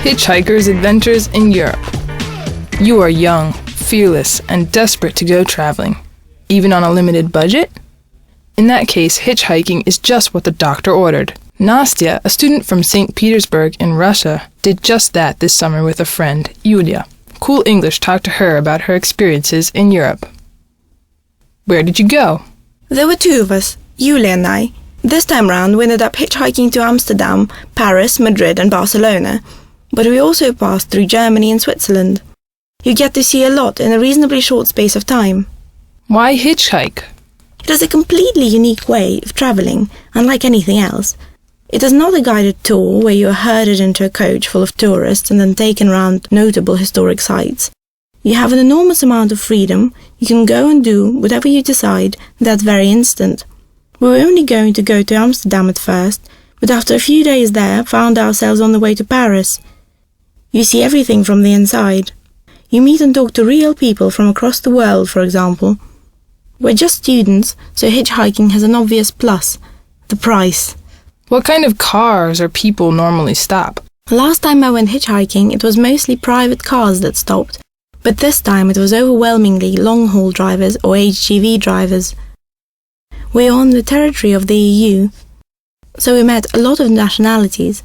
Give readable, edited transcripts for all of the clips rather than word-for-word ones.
Hitchhiker's Adventures in Europe. You are young, fearless, and desperate to go traveling, even on a limited budget? In that case, hitchhiking is just what the doctor ordered. Nastya, a student from St. Petersburg in Russia, did just that this summer with a friend, Yulia. Cool English talked to her about her experiences in Europe. Where did you go? There were two of us, Yulia and I. This time round we ended up hitchhiking to Amsterdam, Paris, Madrid and Barcelona. But we also passed through Germany and Switzerland. You get to see a lot in a reasonably short space of time. Why hitchhike? It is a completely unique way of travelling, unlike anything else. It is not a guided tour where you are herded into a coach full of tourists and then taken around notable historic sites. You have an enormous amount of freedom. You can go and do whatever you decide that very instant. We were only going to go to Amsterdam at first, but after a few days there found ourselves on the way to Paris. You see everything from the inside. You meet and talk to real people from across the world, for example. We're just students, so hitchhiking has an obvious plus: the price. What kind of cars or people normally stop? Last time I went hitchhiking, it was mostly private cars that stopped, but this time it was overwhelmingly long-haul drivers or HGV drivers. We're on the territory of the EU, so we met a lot of nationalities.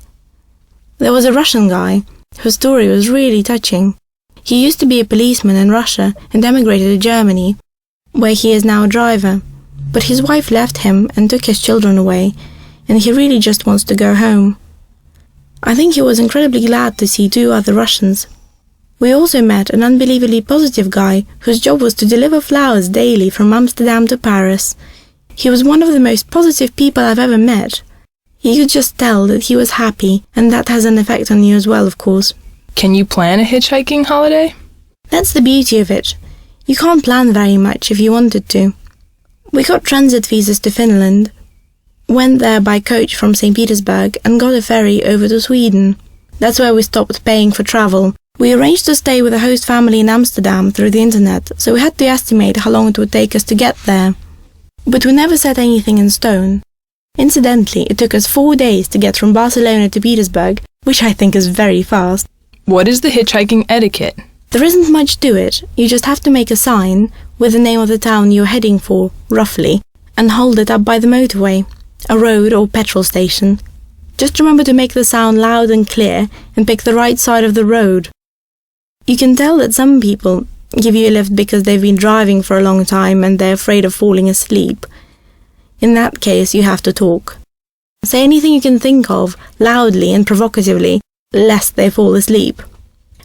There was a Russian guy, whose story was really touching. He used to be a policeman in Russia and emigrated to Germany, where he is now a driver. But his wife left him and took his children away, and he really just wants to go home. I think he was incredibly glad to see two other Russians. We also met an unbelievably positive guy whose job was to deliver flowers daily from Amsterdam to Paris. He was one of the most positive people I've ever met. You could just tell that he was happy, and that has an effect on you as well, of course. Can you plan a hitchhiking holiday? That's the beauty of it. You can't plan very much if you wanted to. We got transit visas to Finland, went there by coach from St. Petersburg and got a ferry over to Sweden. That's where we stopped paying for travel. We arranged to stay with a host family in Amsterdam through the internet, so we had to estimate how long it would take us to get there. But we never set anything in stone. Incidentally, it took us 4 days to get from Barcelona to Petersburg, which I think is very fast. What is the hitchhiking etiquette? There isn't much to it. You just have to make a sign with the name of the town you're heading for, roughly, and hold it up by the motorway, a road or petrol station. Just remember to make the sound loud and clear and pick the right side of the road. You can tell that some people give you a lift because they've been driving for a long time and they're afraid of falling asleep. In that case, you have to talk. Say anything you can think of, loudly and provocatively, lest they fall asleep.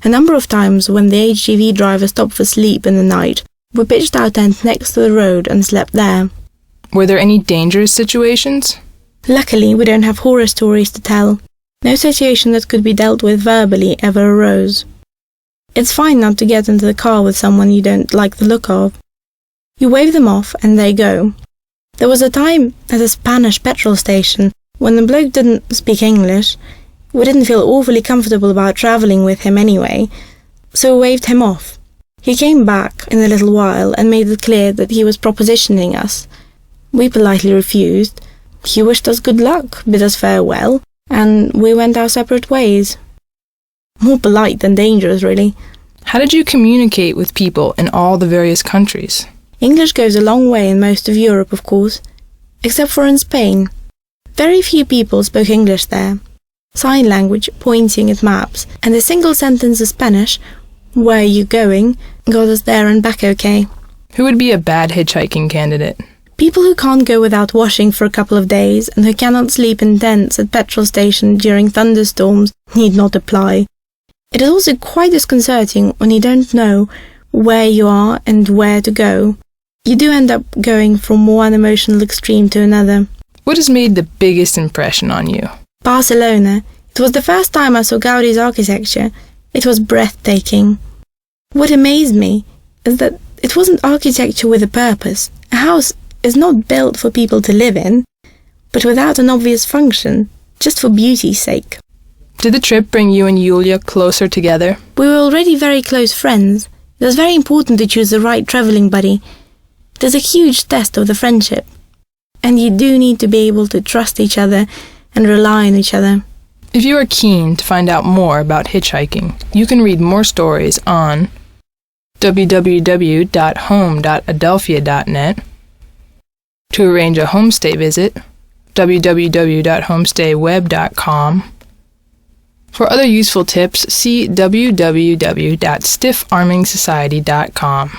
A number of times when the HGV driver stopped for sleep in the night, we pitched our tent next to the road and slept there. Were there any dangerous situations? Luckily, we don't have horror stories to tell. No situation that could be dealt with verbally ever arose. It's fine not to get into the car with someone you don't like the look of. You wave them off and they go. There was a time at a Spanish petrol station when the bloke didn't speak English. We didn't feel awfully comfortable about travelling with him anyway, so we waved him off. He came back in a little while and made it clear that he was propositioning us. We politely refused. He wished us good luck, bid us farewell, and we went our separate ways. More polite than dangerous, really. How did you communicate with people in all the various countries? English goes a long way in most of Europe, of course, except for in Spain. Very few people spoke English there. Sign language, pointing at maps, and a single sentence of Spanish, "Where are you going?" got us there and back okay. Who would be a bad hitchhiking candidate? People who can't go without washing for a couple of days and who cannot sleep in tents at petrol stations during thunderstorms need not apply. It is also quite disconcerting when you don't know where you are and where to go. You do end up going from one emotional extreme to another. What has made the biggest impression on you? Barcelona. It was the first time I saw Gaudi's architecture. It was breathtaking. What amazed me is that it wasn't architecture with a purpose. A house is not built for people to live in, but without an obvious function, just for beauty's sake. Did the trip bring you and Yulia closer together? We were already very close friends. It was very important to choose the right travelling buddy. It is a huge test of the friendship. And you do need to be able to trust each other and rely on each other. If you are keen to find out more about hitchhiking, you can read more stories on www.home.adelphia.net. To arrange a homestay visit, www.homestayweb.com. For other useful tips, see www.stiffarmingsociety.com.